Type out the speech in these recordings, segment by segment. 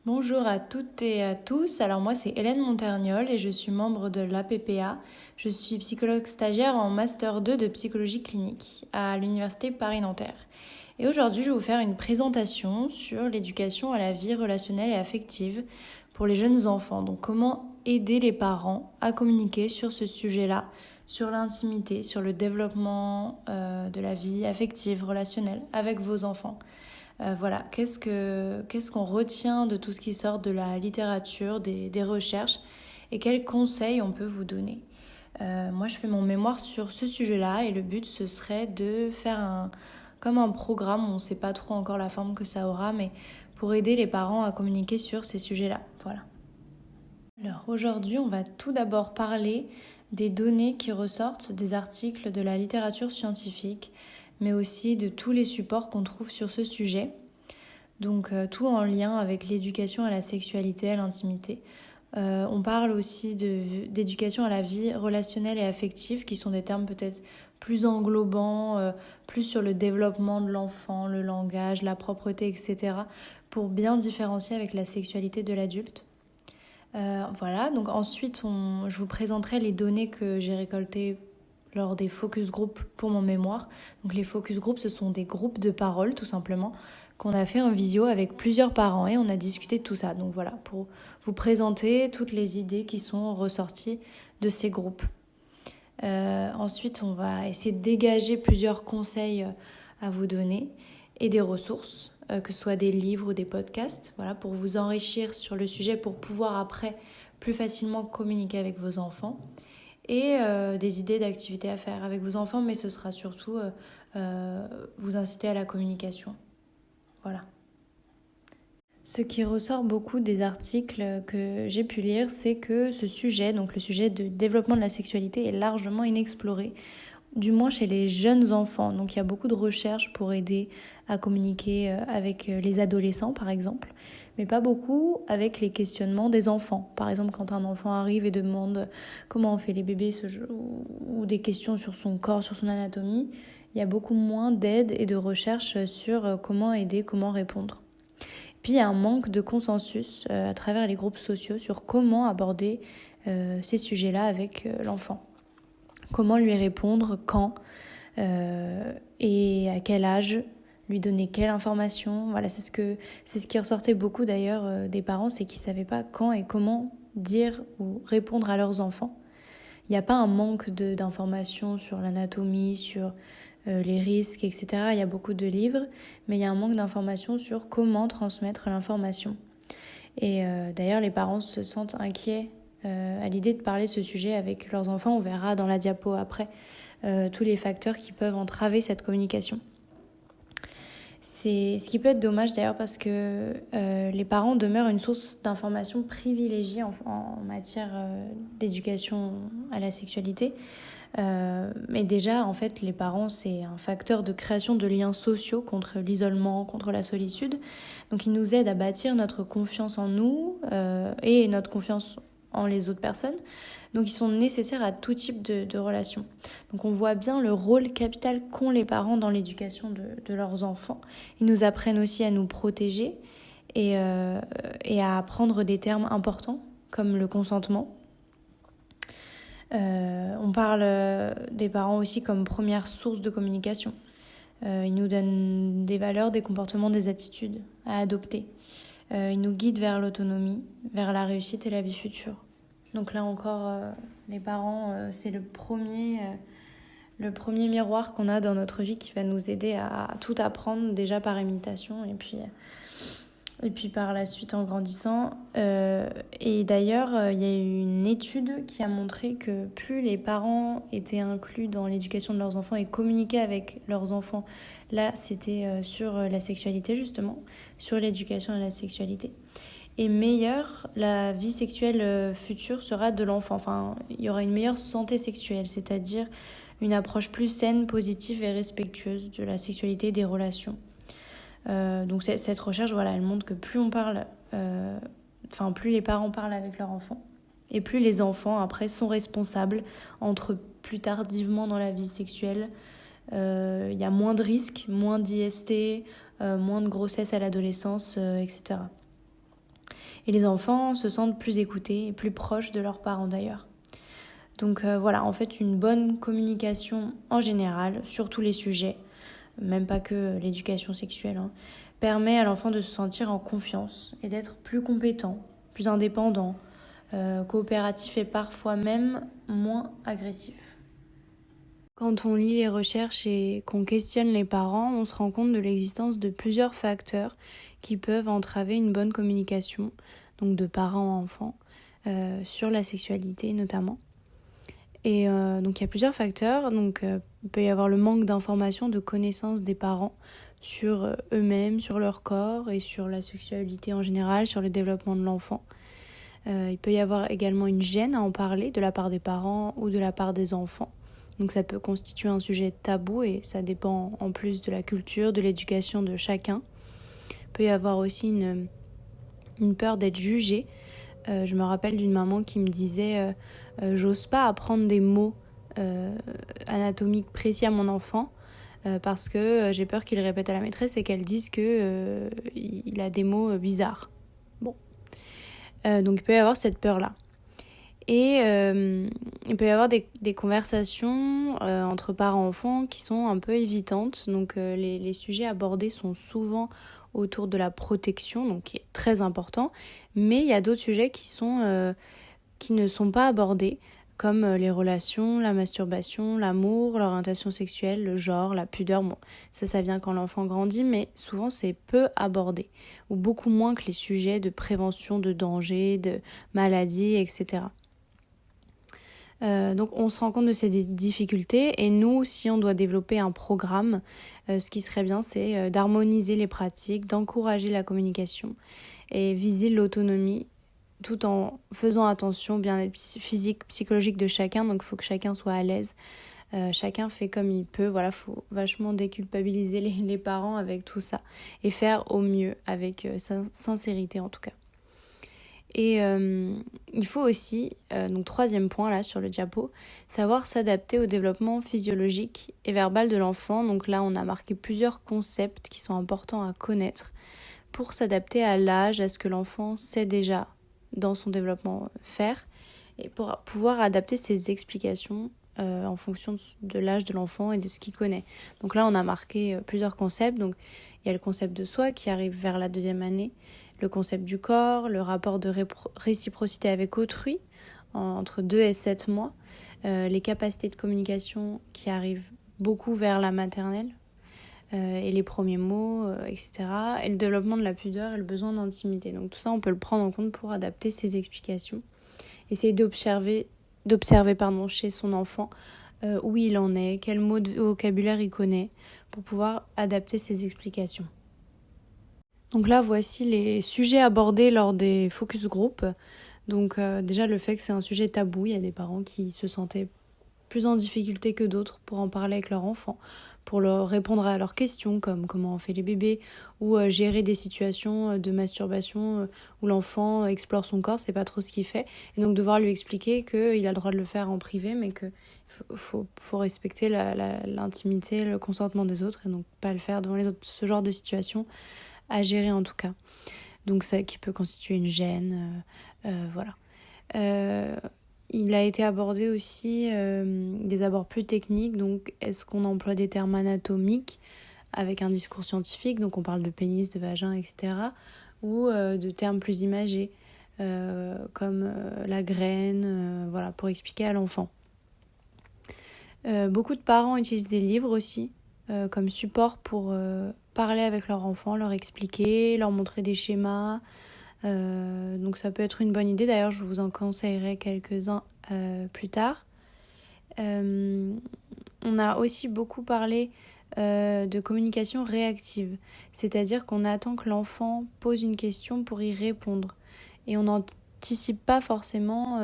Bonjour à toutes et à tous. Alors moi c'est Hélène Montergnol et je suis membre de l'APPA. Je suis psychologue stagiaire en master 2 de psychologie clinique à l'université Paris-Nanterre. Et aujourd'hui je vais vous faire une présentation sur l'éducation à la vie relationnelle et affective pour les jeunes enfants. Donc comment aider les parents à communiquer sur ce sujet-là, sur l'intimité, sur le développement de la vie affective, relationnelle avec vos enfants. Voilà, qu'est-ce qu'on retient de tout ce qui sort de la littérature, des recherches et quels conseils on peut vous donner. Moi, je fais mon mémoire sur ce sujet-là et le but, ce serait de faire comme un programme, on ne sait pas trop encore la forme que ça aura, mais pour aider les parents à communiquer sur ces sujets-là. Voilà. Alors aujourd'hui, on va tout d'abord parler des données qui ressortent des articles de la littérature scientifique, mais aussi de tous les supports qu'on trouve sur ce sujet. Donc tout en lien avec l'éducation à la sexualité, à l'intimité. On parle aussi d'éducation à la vie relationnelle et affective, qui sont des termes peut-être plus englobants, plus sur le développement de l'enfant, le langage, la propreté, etc., pour bien différencier avec la sexualité de l'adulte. Voilà, donc ensuite je vous présenterai les données que j'ai récoltées lors des focus group pour mon mémoire. Donc les focus group, ce sont des groupes de parole tout simplement qu'on a fait en visio avec plusieurs parents et on a discuté de tout ça. Donc voilà, pour vous présenter toutes les idées qui sont ressorties de ces groupes. Ensuite, on va essayer de dégager plusieurs conseils à vous donner et des ressources, que ce soit des livres ou des podcasts, voilà, pour vous enrichir sur le sujet, pour pouvoir après plus facilement communiquer avec vos enfants. Et des idées d'activités à faire avec vos enfants, mais ce sera surtout vous inciter à la communication. Voilà. Ce qui ressort beaucoup des articles que j'ai pu lire, c'est que ce sujet, donc le sujet de développement de la sexualité, est largement inexploré, du moins chez les jeunes enfants. Donc il y a beaucoup de recherches pour aider à communiquer avec les adolescents, par exemple, mais pas beaucoup avec les questionnements des enfants. Par exemple, quand un enfant arrive et demande comment on fait les bébés ou des questions sur son corps, sur son anatomie, il y a beaucoup moins d'aide et de recherches sur comment aider, comment répondre. Puis il y a un manque de consensus à travers les groupes sociaux sur comment aborder ces sujets-là avec l'enfant. Comment lui répondre, quand et à quel âge, lui donner quelle information. Voilà, c'est ce qui ressortait beaucoup d'ailleurs des parents, c'est qu'ils ne savaient pas quand et comment dire ou répondre à leurs enfants. Il n'y a pas un manque d'informations sur l'anatomie, sur les risques, etc. Il y a beaucoup de livres, mais il y a un manque d'informations sur comment transmettre l'information. Et d'ailleurs, les parents se sentent inquiets à l'idée de parler de ce sujet avec leurs enfants. On verra dans la diapo après tous les facteurs qui peuvent entraver cette communication. C'est ce qui peut être dommage d'ailleurs parce que les parents demeurent une source d'information privilégiée en matière d'éducation à la sexualité. Mais déjà, en fait, les parents, c'est un facteur de création de liens sociaux contre l'isolement, contre la solitude. Donc, ils nous aident à bâtir notre confiance en nous et notre confiance en les autres personnes. Donc, ils sont nécessaires à tout type de relations. Donc, on voit bien le rôle capital qu'ont les parents dans l'éducation de leurs enfants. Ils nous apprennent aussi à nous protéger et à apprendre des termes importants comme le consentement. On parle des parents aussi comme première source de communication. Ils nous donnent des valeurs, des comportements, des attitudes à adopter. Ils nous guident vers l'autonomie, vers la réussite et la vie future. Donc là encore, les parents, c'est le premier miroir qu'on a dans notre vie qui va nous aider à tout apprendre déjà par imitation et puis par la suite en grandissant. Et d'ailleurs, il y a eu une étude qui a montré que plus les parents étaient inclus dans l'éducation de leurs enfants et communiquaient avec leurs enfants, là c'était sur la sexualité justement, sur l'éducation à la sexualité. Et meilleure la vie sexuelle future sera de l'enfant. Enfin, il y aura une meilleure santé sexuelle, c'est-à-dire une approche plus saine, positive et respectueuse de la sexualité et des relations. Donc cette recherche, voilà, elle montre que plus on parle, plus les parents parlent avec leurs enfants, et plus les enfants après sont responsables, entrent plus tardivement dans la vie sexuelle. Il y a moins de risques, moins d'IST, moins de grossesse à l'adolescence, etc. Et les enfants se sentent plus écoutés et plus proches de leurs parents d'ailleurs. Donc voilà, en fait, une bonne communication en général sur tous les sujets, même pas que l'éducation sexuelle, permet à l'enfant de se sentir en confiance et d'être plus compétent, plus indépendant, coopératif et parfois même moins agressif. Quand on lit les recherches et qu'on questionne les parents, on se rend compte de l'existence de plusieurs facteurs qui peuvent entraver une bonne communication, donc de parents à enfants, sur la sexualité notamment. Et donc il y a plusieurs facteurs. Donc il peut y avoir le manque d'informations, de connaissances des parents sur eux-mêmes, sur leur corps et sur la sexualité en général, sur le développement de l'enfant. Il peut y avoir également une gêne à en parler de la part des parents ou de la part des enfants. Donc ça peut constituer un sujet tabou et ça dépend en plus de la culture, de l'éducation de chacun. Il peut y avoir aussi une peur d'être jugé. Je me rappelle d'une maman qui me disait j'ose pas apprendre des mots anatomiques précis à mon enfant parce que j'ai peur qu'il répète à la maîtresse et qu'elle dise que il a des mots bizarres. Bon. Donc il peut y avoir cette peur-là. Et il peut y avoir des conversations entre parents-enfants qui sont un peu évitantes. Donc les sujets abordés sont souvent autour de la protection, donc qui est très important. Mais il y a d'autres sujets qui ne sont pas abordés, comme les relations, la masturbation, l'amour, l'orientation sexuelle, le genre, la pudeur. Bon, ça vient quand l'enfant grandit, mais souvent c'est peu abordé, ou beaucoup moins que les sujets de prévention de dangers, de maladies, etc. Donc on se rend compte de ces difficultés et nous, si on doit développer un programme, ce qui serait bien, c'est d'harmoniser les pratiques, d'encourager la communication et viser l'autonomie tout en faisant attention au bien-être physique, psychologique de chacun. Donc il faut que chacun soit à l'aise. Chacun fait comme il peut. Voilà, faut vachement déculpabiliser les parents avec tout ça et faire au mieux avec sincérité en tout cas. Et il faut aussi, donc troisième point là sur le diapo, savoir s'adapter au développement physiologique et verbal de l'enfant. Donc là, on a marqué plusieurs concepts qui sont importants à connaître pour s'adapter à l'âge, à ce que l'enfant sait déjà dans son développement faire, et pour pouvoir adapter ses explications en fonction de l'âge de l'enfant et de ce qu'il connaît. Donc là, on a marqué plusieurs concepts. Donc il y a le concept de soi qui arrive vers la 2e année, le concept du corps, le rapport de réciprocité avec autrui entre 2 et 7 mois, les capacités de communication qui arrivent beaucoup vers la maternelle, et les premiers mots, etc. Et le développement de la pudeur et le besoin d'intimité. Donc tout ça, on peut le prendre en compte pour adapter ses explications. Essayer d'observer chez son enfant où il en est, quel mot de vocabulaire il connaît, pour pouvoir adapter ses explications. Donc là, voici les sujets abordés lors des focus group. Donc déjà, le fait que c'est un sujet tabou, il y a des parents qui se sentaient plus en difficulté que d'autres pour en parler avec leur enfant, pour leur répondre à leurs questions comme comment on fait les bébés ou gérer des situations de masturbation où l'enfant explore son corps, c'est pas trop ce qu'il fait. Et donc devoir lui expliquer qu'il a le droit de le faire en privé, mais qu'il faut respecter l'intimité, le consentement des autres et donc pas le faire devant les autres. Ce genre de situation à gérer en tout cas. Donc ça qui peut constituer une gêne, voilà. Il a été abordé aussi des abords plus techniques, donc est-ce qu'on emploie des termes anatomiques avec un discours scientifique, donc on parle de pénis, de vagin, etc., ou de termes plus imagés, comme la graine, voilà, pour expliquer à l'enfant. Beaucoup de parents utilisent des livres aussi, comme support pour parler avec leur enfant, leur expliquer, leur montrer des schémas. Donc ça peut être une bonne idée. D'ailleurs, je vous en conseillerai quelques-uns plus tard. On a aussi beaucoup parlé de communication réactive, c'est-à-dire qu'on attend que l'enfant pose une question pour y répondre. Et on n'anticipe pas forcément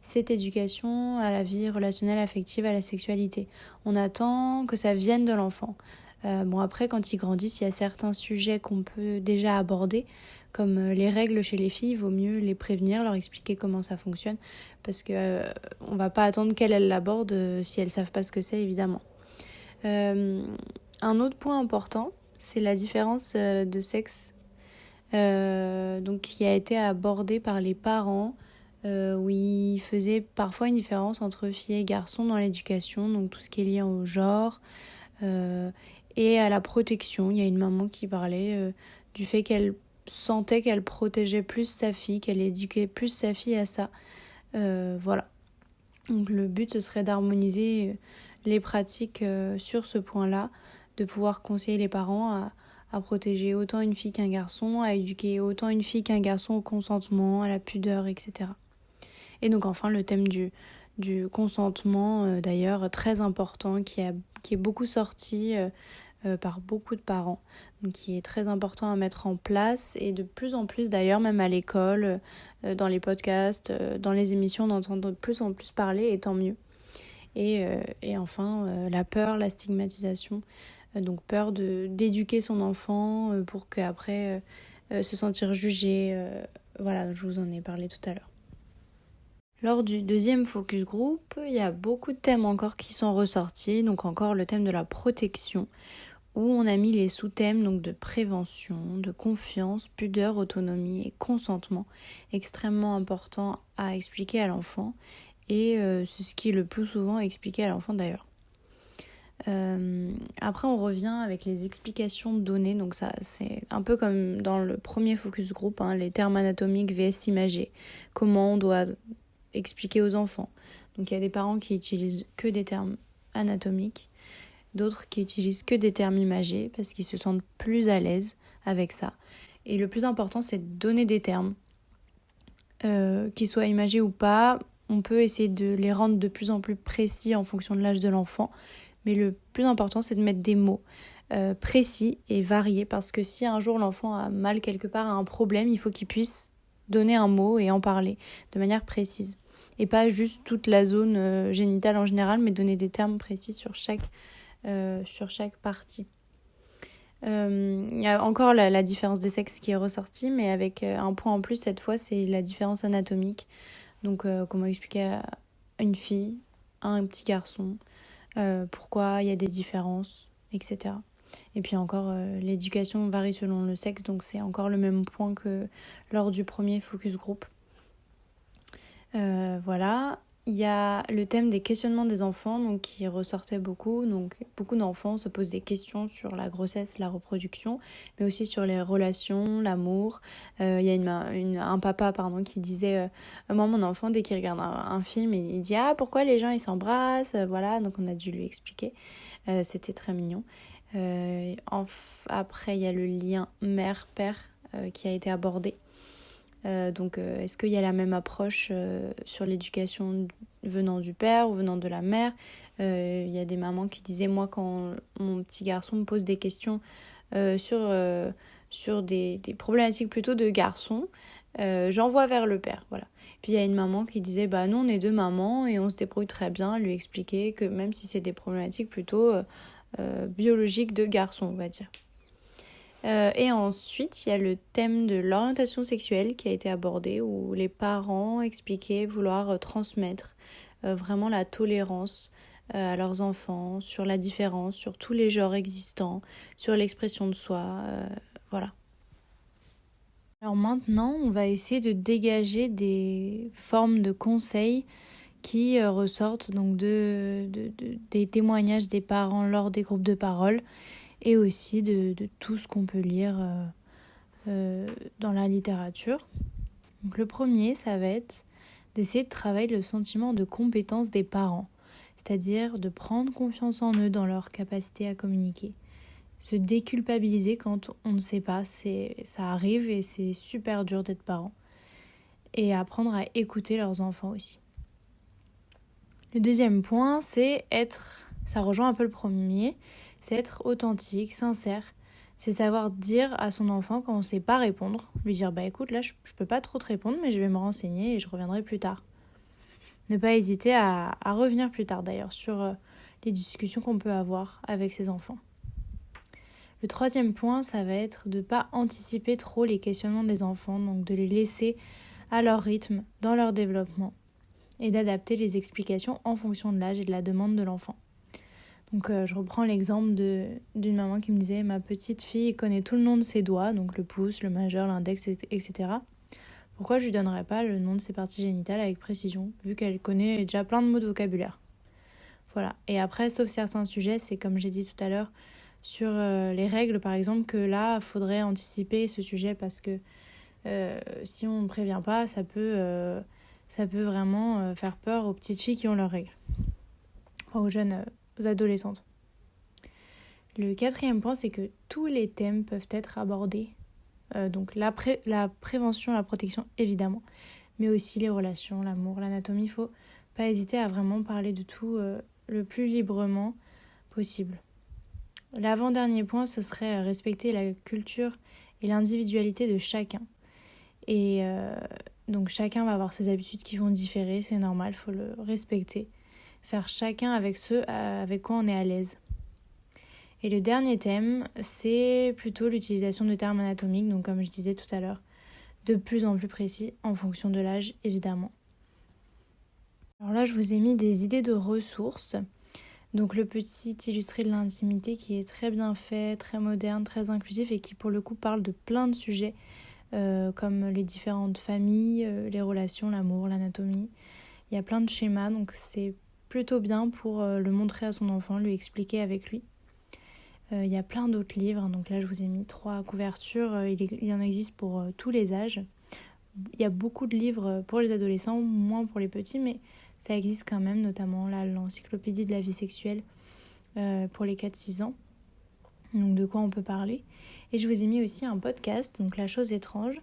cette éducation à la vie relationnelle, affective, à la sexualité. On attend que ça vienne de l'enfant. Bon, après, quand ils grandissent, il y a certains sujets qu'on peut déjà aborder, comme les règles chez les filles, il vaut mieux les prévenir, leur expliquer comment ça fonctionne, parce que on va pas attendre qu'elles l'abordent si elles savent pas ce que c'est, évidemment. Un autre point important, c'est la différence de sexe donc qui a été abordé par les parents, où ils faisaient parfois une différence entre filles et garçons dans l'éducation, donc tout ce qui est lié au genre et à la protection. Il y a une maman qui parlait du fait qu'elle sentait qu'elle protégeait plus sa fille, qu'elle éduquait plus sa fille à ça. Voilà. Donc le but, ce serait d'harmoniser les pratiques sur ce point-là, de pouvoir conseiller les parents à protéger autant une fille qu'un garçon, à éduquer autant une fille qu'un garçon au consentement, à la pudeur, etc. Et donc enfin le thème du consentement, d'ailleurs très important, qui est beaucoup sorti par beaucoup de parents, donc qui est très important à mettre en place, et de plus en plus d'ailleurs, même à l'école, dans les podcasts, dans les émissions, on entend de plus en plus parler, et tant mieux. Et enfin, la peur, la stigmatisation, donc peur d'éduquer son enfant pour qu'après se sentir jugé. Voilà, je vous en ai parlé tout à l'heure. Lors du deuxième focus group, il y a beaucoup de thèmes encore qui sont ressortis, donc encore le thème de la protection, où on a mis les sous-thèmes donc de prévention, de confiance, pudeur, autonomie et consentement, extrêmement important à expliquer à l'enfant, et c'est ce qui est le plus souvent expliqué à l'enfant d'ailleurs. Après on revient avec les explications données, donc ça c'est un peu comme dans le premier focus group, les termes anatomiques vs imagés, comment on doit expliquer aux enfants. Donc il y a des parents qui utilisent que des termes anatomiques, d'autres qui utilisent que des termes imagés parce qu'ils se sentent plus à l'aise avec ça. Et le plus important, c'est de donner des termes, qu'ils soient imagés ou pas. On peut essayer de les rendre de plus en plus précis en fonction de l'âge de l'enfant, mais le plus important, c'est de mettre des mots précis et variés, parce que si un jour l'enfant a mal quelque part, a un problème, il faut qu'il puisse donner un mot et en parler de manière précise. Et pas juste toute la zone génitale en général, mais donner des termes précis sur chaque partie. Il y a encore la différence des sexes qui est ressortie, mais avec un point en plus cette fois, c'est la différence anatomique. Donc comment expliquer à une fille, à un petit garçon, pourquoi il y a des différences, etc. Et puis encore, l'éducation varie selon le sexe, donc c'est encore le même point que lors du premier focus group. Voilà. Il y a le thème des questionnements des enfants, donc qui ressortait beaucoup. Donc beaucoup d'enfants se posent des questions sur la grossesse, la reproduction, mais aussi sur les relations, l'amour. Il y a un papa qui disait moi mon enfant, dès qu'il regarde un film, il dit pourquoi les gens ils s'embrassent, voilà. Donc on a dû lui expliquer. C'était très mignon. Après il y a le lien mère-père qui a été abordé. Donc est-ce qu'il y a la même approche sur l'éducation venant du père ou venant de la mère? Il y a des mamans qui disaient, moi quand mon petit garçon me pose des questions sur des problématiques plutôt de garçon, j'envoie vers le père, voilà. Puis il y a une maman qui disait, nous on est deux mamans et on se débrouille très bien, lui expliquer que même si c'est des problématiques plutôt biologiques de garçon, on va dire. Et ensuite, il y a le thème de l'orientation sexuelle qui a été abordé, où les parents expliquaient vouloir transmettre vraiment la tolérance à leurs enfants, sur la différence, sur tous les genres existants, sur l'expression de soi, voilà. Alors maintenant, on va essayer de dégager des formes de conseils qui ressortent donc des témoignages des parents lors des groupes de parole, et aussi de tout ce qu'on peut lire dans la littérature. Donc le premier, ça va être d'essayer de travailler le sentiment de compétence des parents, c'est-à-dire de prendre confiance en eux, dans leur capacité à communiquer. Se déculpabiliser quand on ne sait pas, ça arrive et c'est super dur d'être parent. Et apprendre à écouter leurs enfants aussi. Le deuxième point, ça rejoint un peu le premier, c'est être authentique, sincère. C'est savoir dire à son enfant quand on ne sait pas répondre, lui dire écoute, là je peux pas trop te répondre, mais je vais me renseigner et je reviendrai plus tard. Ne pas hésiter à revenir plus tard d'ailleurs sur les discussions qu'on peut avoir avec ses enfants. Le troisième point, ça va être de ne pas anticiper trop les questionnements des enfants, donc de les laisser à leur rythme, dans leur développement, et d'adapter les explications en fonction de l'âge et de la demande de l'enfant. Donc je reprends l'exemple d'une maman qui me disait « Ma petite fille connaît tout le nom de ses doigts, donc le pouce, le majeur, l'index, etc. Pourquoi je lui donnerais pas le nom de ses parties génitales avec précision, vu qu'elle connaît déjà plein de mots de vocabulaire ?» Voilà. Et après, sauf certains sujets, c'est comme j'ai dit tout à l'heure, sur les règles, par exemple, que là, il faudrait anticiper ce sujet parce que si on ne prévient pas, ça peut vraiment faire peur aux petites filles qui ont leurs règles. Enfin, aux jeunes, aux adolescentes. Le quatrième point, c'est que tous les thèmes peuvent être abordés. Donc la prévention, la protection, évidemment, mais aussi les relations, l'amour, l'anatomie. Il ne faut pas hésiter à vraiment parler de tout le plus librement possible. L'avant-dernier point, ce serait respecter la culture et l'individualité de chacun. Et donc chacun va avoir ses habitudes qui vont différer, c'est normal, il faut le respecter. Faire chacun avec ce avec quoi on est à l'aise. Et le dernier thème, c'est plutôt l'utilisation de termes anatomiques, donc comme je disais tout à l'heure, de plus en plus précis en fonction de l'âge, évidemment. Alors là, je vous ai mis des idées de ressources. Donc le petit illustré de l'intimité qui est très bien fait, très moderne, très inclusif et qui pour le coup parle de plein de sujets comme les différentes familles, les relations, l'amour, l'anatomie. Il y a plein de schémas, donc c'est plutôt bien pour le montrer à son enfant, lui expliquer avec lui. Il y a plein d'autres livres, donc là je vous ai mis 3 couvertures, il y en existe pour tous les âges. Il y a beaucoup de livres pour les adolescents, moins pour les petits, mais ça existe quand même, notamment là l'encyclopédie de la vie sexuelle pour les 4-6 ans. Donc de quoi on peut parler. Et je vous ai mis aussi un podcast, donc La chose étrange,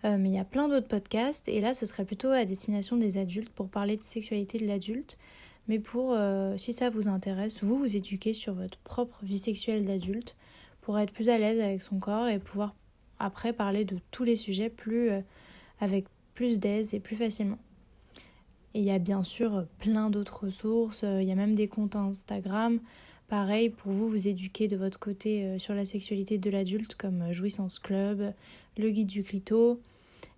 mais il y a plein d'autres podcasts, et là ce serait plutôt à destination des adultes pour parler de sexualité de l'adulte. Mais pour, si ça vous intéresse, vous éduquer sur votre propre vie sexuelle d'adulte pour être plus à l'aise avec son corps et pouvoir après parler de tous les sujets avec plus d'aise et plus facilement. Et il y a bien sûr plein d'autres ressources, il y a même des comptes Instagram, pareil pour vous éduquer de votre côté sur la sexualité de l'adulte comme Jouissance Club, le guide du clito.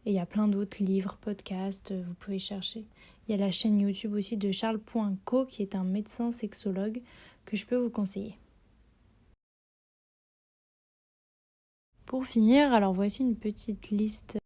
Et il y a plein d'autres livres, podcasts, vous pouvez chercher. Il y a la chaîne YouTube aussi de Charles.co qui est un médecin sexologue que je peux vous conseiller. Pour finir, alors voici une petite liste